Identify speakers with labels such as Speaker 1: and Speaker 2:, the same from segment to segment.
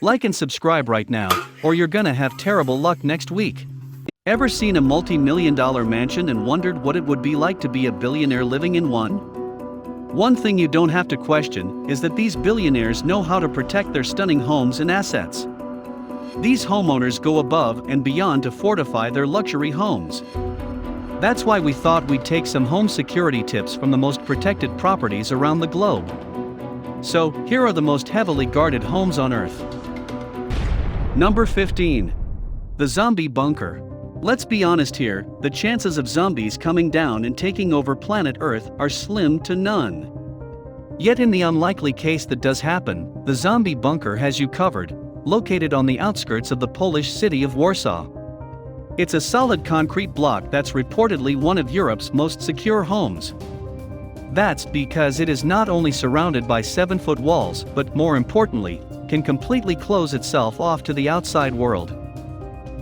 Speaker 1: Like and subscribe right now, or you're gonna have terrible luck next week. Ever seen a multi-million-dollar mansion and wondered what it would be like to be a billionaire living in one? One thing you don't have to question is that these billionaires know how to protect their stunning homes and assets. These homeowners go above and beyond to fortify their luxury homes. That's why we thought we'd take some home security tips from the most protected properties around the globe. So, here are the most heavily guarded homes on Earth. Number 15. The Zombie Bunker. Let's be honest here, the chances of zombies coming down and taking over planet Earth are slim to none. Yet in the unlikely case that does happen, the Zombie Bunker has you covered, located on the outskirts of the Polish city of Warsaw. It's a solid concrete block that's reportedly one of Europe's most secure homes. That's because it is not only surrounded by 7-foot walls, but more importantly, can completely close itself off to the outside world.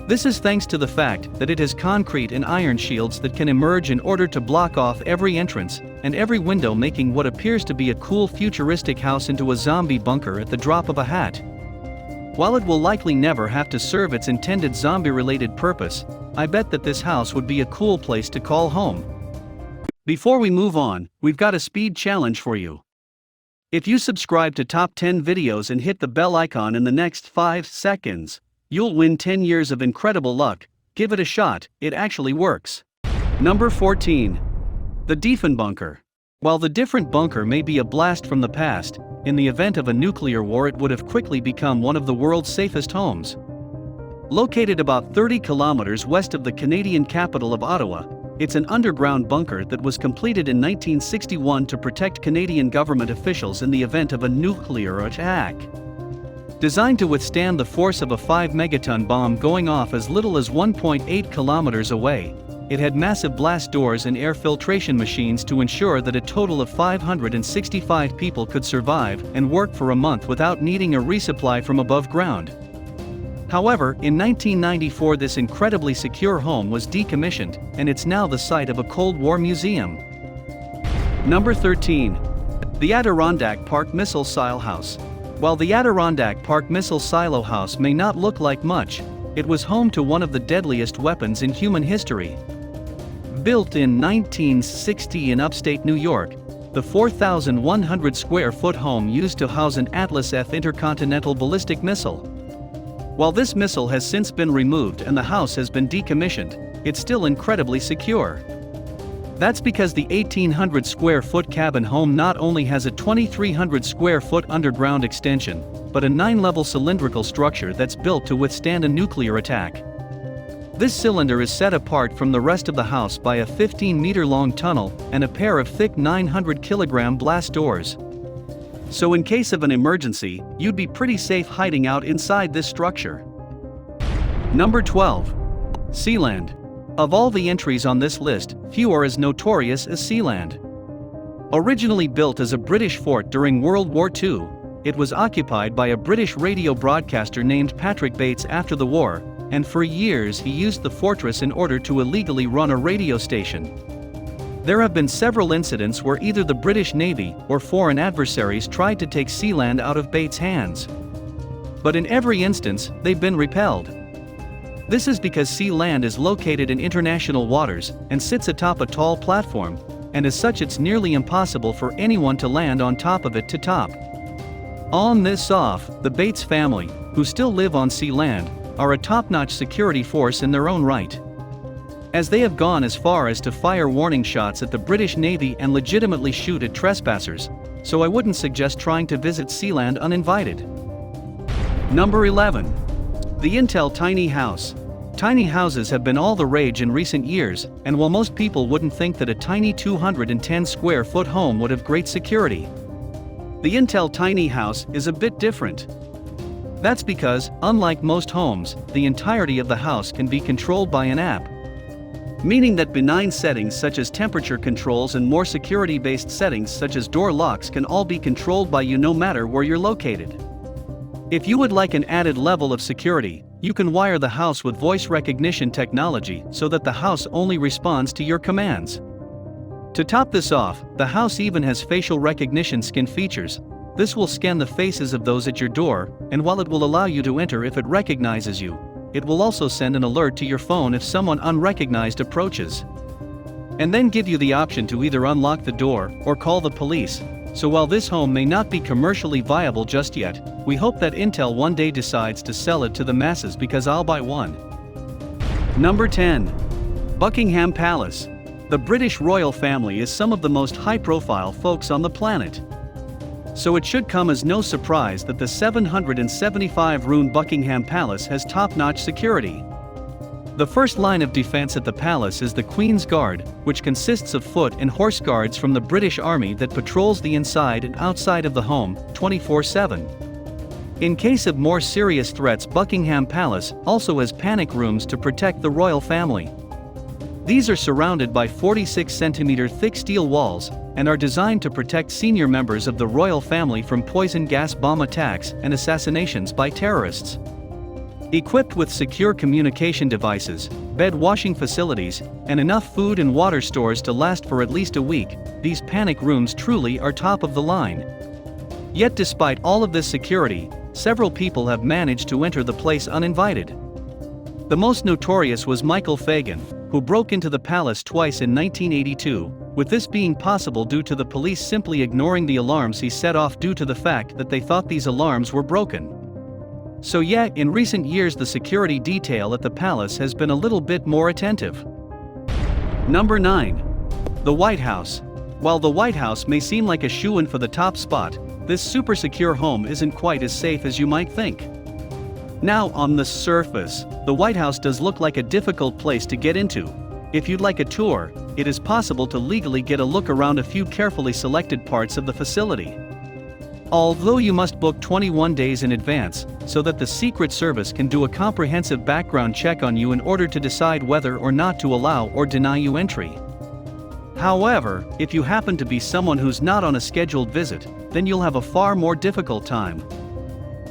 Speaker 1: This is thanks to the fact that it has concrete and iron shields that can emerge in order to block off every entrance and every window, making what appears to be a cool futuristic house into a zombie bunker at the drop of a hat. While it will likely never have to serve its intended zombie-related purpose, I bet that this house would be a cool place to call home. Before we move on, we've got a speed challenge for you. If you subscribe to Top 10 videos and hit the bell icon in the next 5 seconds, you'll win 10 years of incredible luck. Give it a shot, it actually works. Number 14. The Diefenbunker. While the different bunker may be a blast from the past, in the event of a nuclear war it would have quickly become one of the world's safest homes. Located about 30 kilometers west of the Canadian capital of Ottawa, it's an underground bunker that was completed in 1961 to protect Canadian government officials in the event of a nuclear attack. Designed to withstand the force of a 5-megaton bomb going off as little as 1.8 kilometers away, it had massive blast doors and air filtration machines to ensure that a total of 565 people could survive and work for a month without needing a resupply from above ground. However, in 1994 this incredibly secure home was decommissioned, and it's now the site of a Cold War museum. Number 13. The Adirondack Park Missile Silo House. While the Adirondack Park Missile Silo House may not look like much, it was home to one of the deadliest weapons in human history. Built in 1960 in upstate New York, the 4,100 square foot home used to house an Atlas F intercontinental ballistic missile. While this missile has since been removed and the house has been decommissioned, it's still incredibly secure. That's because the 1,800 square foot cabin home not only has a 2,300 square foot underground extension, but a 9-level cylindrical structure that's built to withstand a nuclear attack. This cylinder is set apart from the rest of the house by a 15-meter-long tunnel and a pair of thick 900-kilogram blast doors. So in case of an emergency, you'd be pretty safe hiding out inside this structure. Number 12. Sealand. Of all the entries on this list, few are as notorious as Sealand. Originally built as a British fort during World War II, it was occupied by a British radio broadcaster named Patrick Bates after the war, and for years he used the fortress in order to illegally run a radio station. There have been several incidents where either the British Navy or foreign adversaries tried to take Sealand out of Bates' hands. But in every instance, they've been repelled. This is because Sealand is located in international waters and sits atop a tall platform, and as such it's nearly impossible for anyone to land on top of it to top. On this off, the Bates family, who still live on Sealand, are a top-notch security force in their own right. As they have gone as far as to fire warning shots at the British Navy and legitimately shoot at trespassers, so I wouldn't suggest trying to visit Sealand uninvited. Number 11. The Intel Tiny House. Tiny houses have been all the rage in recent years, and while most people wouldn't think that a tiny 210 square foot home would have great security, the Intel Tiny House is a bit different. That's because, unlike most homes, the entirety of the house can be controlled by an app. Meaning that benign settings such as temperature controls and more security-based settings such as door locks can all be controlled by you no matter where you're located. If you would like an added level of security, you can wire the house with voice recognition technology so that the house only responds to your commands. To top this off, the house even has facial recognition skin features This will scan the faces of those at your door, and while it will allow you to enter if it recognizes you, it will also send an alert to your phone if someone unrecognized approaches. And then give you the option to either unlock the door or call the police. So while this home may not be commercially viable just yet, we hope that Intel one day decides to sell it to the masses, because I'll buy one. Number 10. Buckingham Palace. The British royal family is some of the most high-profile folks on the planet. So it should come as no surprise that the 775-room Buckingham Palace has top-notch security. The first line of defense at the palace is the Queen's Guard, which consists of foot and horse guards from the British Army that patrols the inside and outside of the home, 24/7. In case of more serious threats, Buckingham Palace also has panic rooms to protect the royal family. These are surrounded by 46-centimeter thick steel walls, and are designed to protect senior members of the royal family from poison gas bomb attacks and assassinations by terrorists. Equipped with secure communication devices, bed washing facilities, and enough food and water stores to last for at least a week, these panic rooms truly are top of the line. Yet despite all of this security, several people have managed to enter the place uninvited. The most notorious was Michael Fagan, who broke into the palace twice in 1982, with this being possible due to the police simply ignoring the alarms he set off due to the fact that they thought these alarms were broken. So yeah, in recent years the security detail at the palace has been a little bit more attentive. Number 9. The White House. While the White House may seem like a shoo-in for the top spot, this super secure home isn't quite as safe as you might think. Now, on the surface, the White House does look like a difficult place to get into. If you'd like a tour, it is possible to legally get a look around a few carefully selected parts of the facility. Although you must book 21 days in advance, so that the Secret Service can do a comprehensive background check on you in order to decide whether or not to allow or deny you entry. However, if you happen to be someone who's not on a scheduled visit, then you'll have a far more difficult time.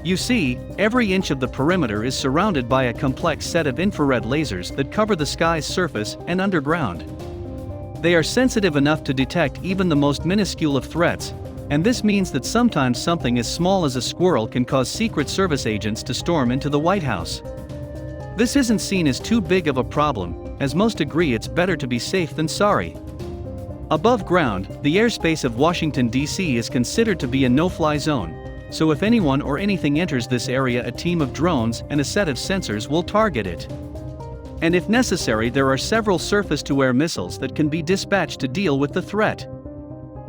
Speaker 1: You see, every inch of the perimeter is surrounded by a complex set of infrared lasers that cover the sky's surface and underground. They are sensitive enough to detect even the most minuscule of threats, and this means that sometimes something as small as a squirrel can cause Secret Service agents to storm into the White House. This isn't seen as too big of a problem, as most agree it's better to be safe than sorry. Above ground, the airspace of Washington, D.C. is considered to be a no-fly zone, so if anyone or anything enters this area, a team of drones and a set of sensors will target it. And if necessary, there are several surface-to-air missiles that can be dispatched to deal with the threat.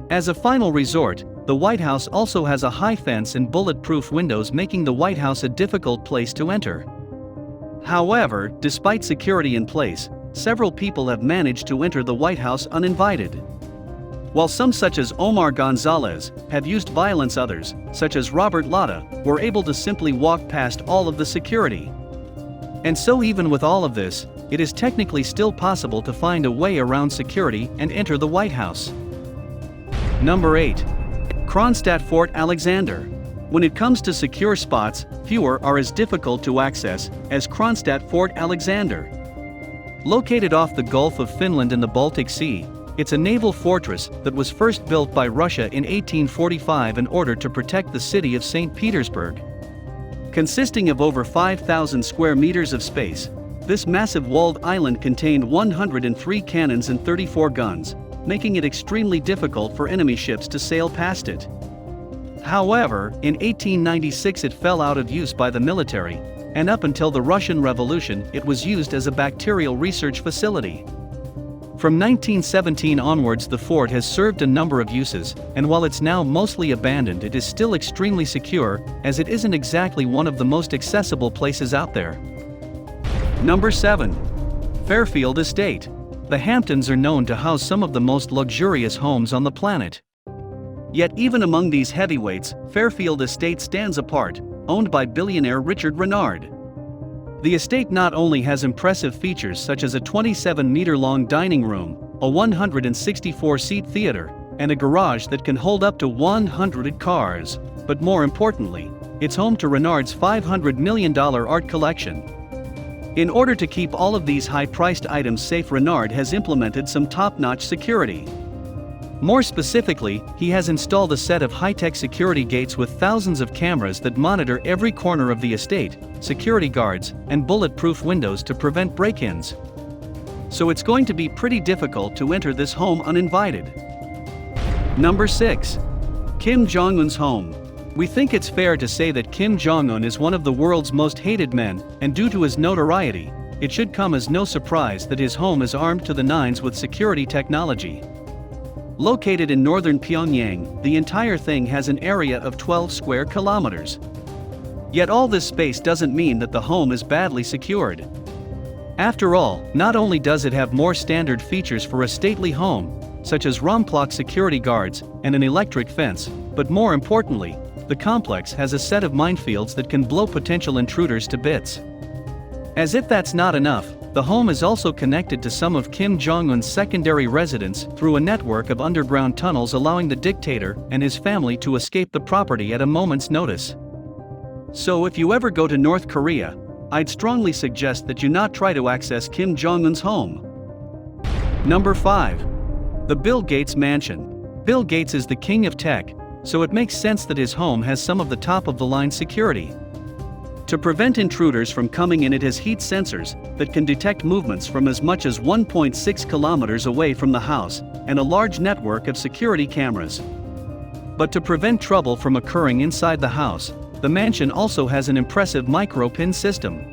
Speaker 1: As a final resort, the White House also has a high fence and bulletproof windows, making the White House a difficult place to enter. However, despite security in place, several people have managed to enter the White House uninvited. While some, such as Omar Gonzalez, have used violence, others, such as Robert Latta, were able to simply walk past all of the security. And so even with all of this, it is technically still possible to find a way around security and enter the White House. Number 8. Kronstadt Fort Alexander. When it comes to secure spots, fewer are as difficult to access as Kronstadt Fort Alexander. Located off the Gulf of Finland in the Baltic Sea, it's a naval fortress that was first built by Russia in 1845 in order to protect the city of St. Petersburg. Consisting of over 5,000 square meters of space, this massive walled island contained 103 cannons and 34 guns, making it extremely difficult for enemy ships to sail past it. However, in 1896 it fell out of use by the military, and up until the Russian Revolution it was used as a bacterial research facility. From 1917 onwards the fort has served a number of uses, and while it's now mostly abandoned, it is still extremely secure, as it isn't exactly one of the most accessible places out there. Number 7. Fairfield Estate. The Hamptons are known to house some of the most luxurious homes on the planet. Yet even among these heavyweights, Fairfield Estate stands apart, owned by billionaire Richard Renard. The estate not only has impressive features such as a 27-meter-long dining room, a 164-seat theater, and a garage that can hold up to 100 cars, but more importantly, it's home to Renard's $500 million art collection. In order to keep all of these high-priced items safe, Renard has implemented some top-notch security. More specifically, he has installed a set of high-tech security gates with thousands of cameras that monitor every corner of the estate, security guards, and bulletproof windows to prevent break-ins. So it's going to be pretty difficult to enter this home uninvited. Number 6. Kim Jong-un's home. We think it's fair to say that Kim Jong-un is one of the world's most hated men, and due to his notoriety, it should come as no surprise that his home is armed to the nines with security technology. Located in northern Pyongyang, the entire thing has an area of 12 square kilometers. Yet all this space doesn't mean that the home is badly secured. After all, not only does it have more standard features for a stately home, such as round-clock security guards and an electric fence, but more importantly, the complex has a set of minefields that can blow potential intruders to bits. As if that's not enough, the home is also connected to some of Kim Jong-un's secondary residence through a network of underground tunnels, allowing the dictator and his family to escape the property at a moment's notice. So if you ever go to North Korea, I'd strongly suggest that you not try to access Kim Jong-un's home. Number 5. The Bill Gates Mansion. Bill Gates is the king of tech, so it makes sense that his home has some of the top-of-the-line security. To prevent intruders from coming in, it has heat sensors that can detect movements from as much as 1.6 kilometers away from the house, and a large network of security cameras. But to prevent trouble from occurring inside the house, the mansion also has an impressive micro-pin system.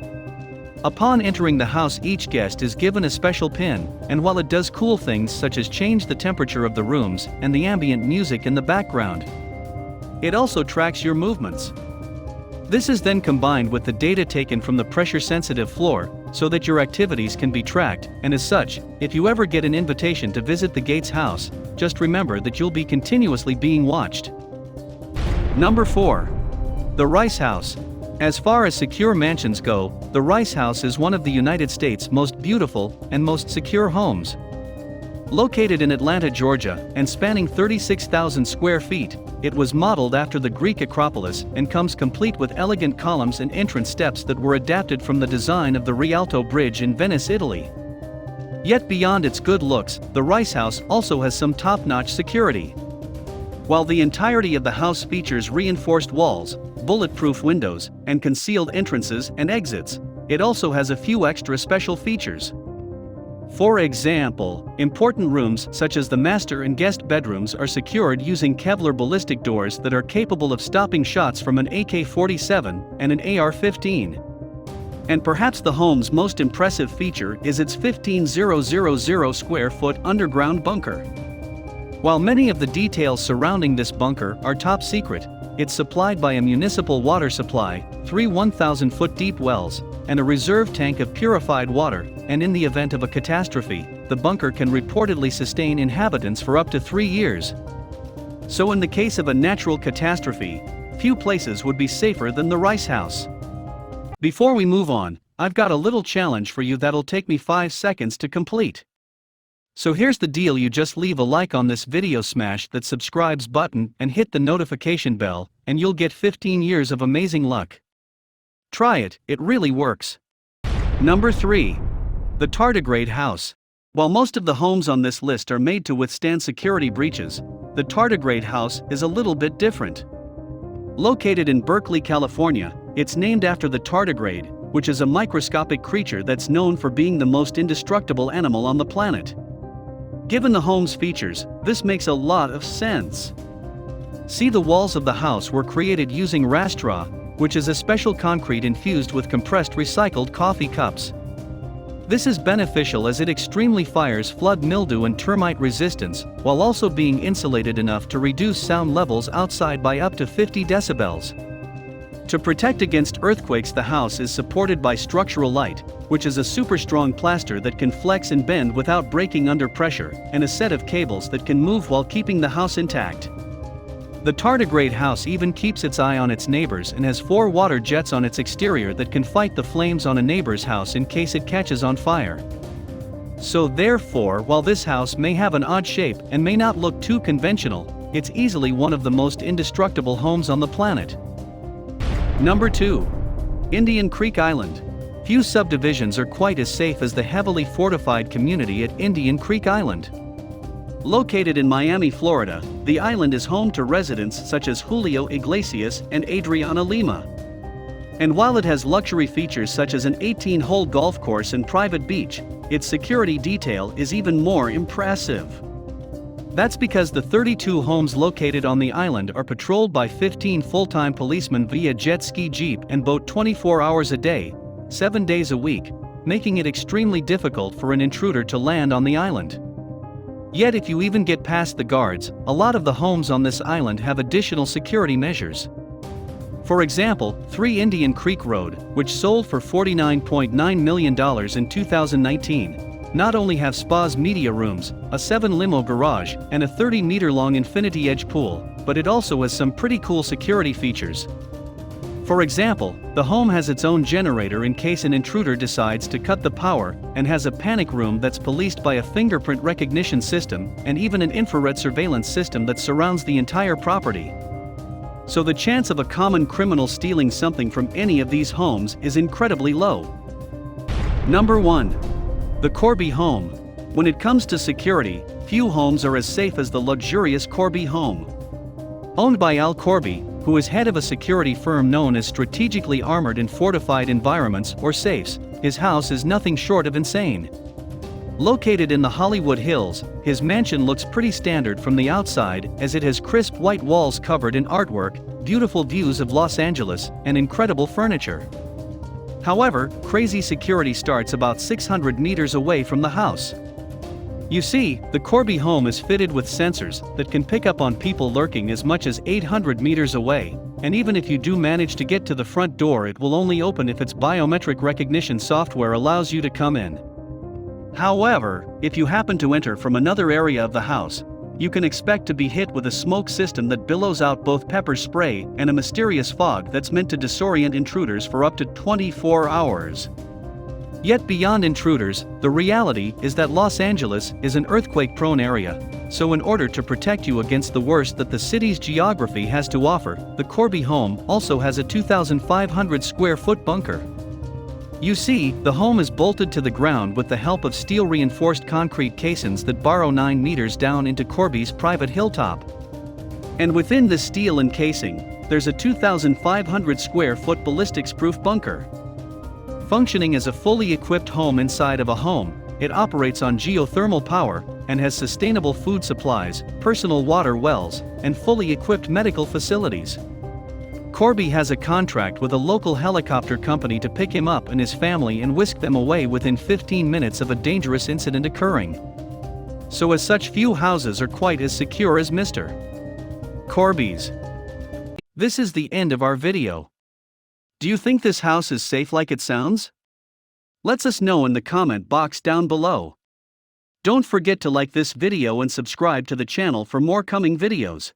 Speaker 1: Upon entering the house, each guest is given a special pin, and while it does cool things such as change the temperature of the rooms and the ambient music in the background, it also tracks your movements. This is then combined with the data taken from the pressure-sensitive floor, so that your activities can be tracked, and as such, if you ever get an invitation to visit the Gates house, just remember that you'll be continuously being watched. Number 4. The Rice House. As far as secure mansions go, the Rice House is one of the United States' most beautiful and most secure homes. Located in Atlanta, Georgia, and spanning 36,000 square feet, it was modeled after the Greek Acropolis and comes complete with elegant columns and entrance steps that were adapted from the design of the Rialto Bridge in Venice, Italy. Yet beyond its good looks, the Rice House also has some top-notch security. While the entirety of the house features reinforced walls, bulletproof windows, and concealed entrances and exits, it also has a few extra special features. For example, important rooms such as the master and guest bedrooms are secured using Kevlar ballistic doors that are capable of stopping shots from an AK-47 and an AR-15. And perhaps the home's most impressive feature is its 15,000 square foot underground bunker. While many of the details surrounding this bunker are top secret, it's supplied by a municipal water supply, 3 1,000-foot deep wells, and a reserve tank of purified water, and in the event of a catastrophe, the bunker can reportedly sustain inhabitants for up to 3 years. So in the case of a natural catastrophe, few places would be safer than the Rice House. Before we move on, I've got a little challenge for you that'll take me 5 seconds to complete. So here's the deal: you just leave a like on this video, smash that subscribes button, and hit the notification bell, and you'll get 15 years of amazing luck. Try it, it really works. Number 3. The Tardigrade House. While most of the homes on this list are made to withstand security breaches, the Tardigrade House is a little bit different. Located in Berkeley, California, it's named after the tardigrade, which is a microscopic creature that's known for being the most indestructible animal on the planet. Given the home's features, this makes a lot of sense. See, the walls of the house were created using rastra, which is a special concrete infused with compressed recycled coffee cups. This is beneficial as it extremely fires flood mildew and termite resistance, while also being insulated enough to reduce sound levels outside by up to 50 decibels. To protect against earthquakes, the house is supported by structural light, which is a super strong plaster that can flex and bend without breaking under pressure, and a set of cables that can move while keeping the house intact. The Tardigrade House even keeps its eye on its neighbors and has 4 water jets on its exterior that can fight the flames on a neighbor's house in case it catches on fire. So therefore, while this house may have an odd shape and may not look too conventional, it's easily one of the most indestructible homes on the planet. Number 2. Indian Creek Island. Few subdivisions are quite as safe as the heavily fortified community at Indian Creek Island. Located in Miami, Florida, the island is home to residents such as Julio Iglesias and Adriana Lima. And while it has luxury features such as an 18-hole golf course and private beach, its security detail is even more impressive. That's because the 32 homes located on the island are patrolled by 15 full-time policemen via jet ski, jeep, and boat 24 hours a day, 7 days a week, making it extremely difficult for an intruder to land on the island. Yet if you even get past the guards, a lot of the homes on this island have additional security measures. For example, 3 Indian Creek Road, which sold for $49.9 million in 2019, not only have spa's media rooms, a 7-limo garage, and a 30-meter-long infinity edge pool, but it also has some pretty cool security features. For example, the home has its own generator in case an intruder decides to cut the power, and has a panic room that's policed by a fingerprint recognition system, and even an infrared surveillance system that surrounds the entire property. So the chance of a common criminal stealing something from any of these homes is incredibly low. Number 1. The Corby Home. When it comes to security, few homes are as safe as the luxurious Corby home. Owned by Al Corby, who is head of a security firm known as Strategically Armored and Fortified Environments or SAFEs, his house is nothing short of insane. Located in the Hollywood Hills, his mansion looks pretty standard from the outside as it has crisp white walls covered in artwork, beautiful views of Los Angeles, and incredible furniture. However, crazy security starts about 600 meters away from the house. You see, the Corby home is fitted with sensors that can pick up on people lurking as much as 800 meters away, and even if you do manage to get to the front door, it will only open if its biometric recognition software allows you to come in. However, if you happen to enter from another area of the house, you can expect to be hit with a smoke system that billows out both pepper spray and a mysterious fog that's meant to disorient intruders for up to 24 hours. Yet beyond intruders, the reality is that Los Angeles is an earthquake-prone area, so in order to protect you against the worst that the city's geography has to offer, the Corby home also has a 2,500 square foot bunker. You see, the home is bolted to the ground with the help of steel-reinforced concrete caissons that burrow 9 meters down into Corby's private hilltop. And within the steel encasing, there's a 2,500 square foot ballistics-proof bunker. Functioning as a fully equipped home inside of a home, it operates on geothermal power and has sustainable food supplies, personal water wells, and fully equipped medical facilities. Corby has a contract with a local helicopter company to pick him up and his family and whisk them away within 15 minutes of a dangerous incident occurring. So as such, few houses are quite as secure as Mr. Corby's. This is the end of our video. Do you think this house is safe like it sounds? Let us know in the comment box down below. Don't forget to like this video and subscribe to the channel for more coming videos.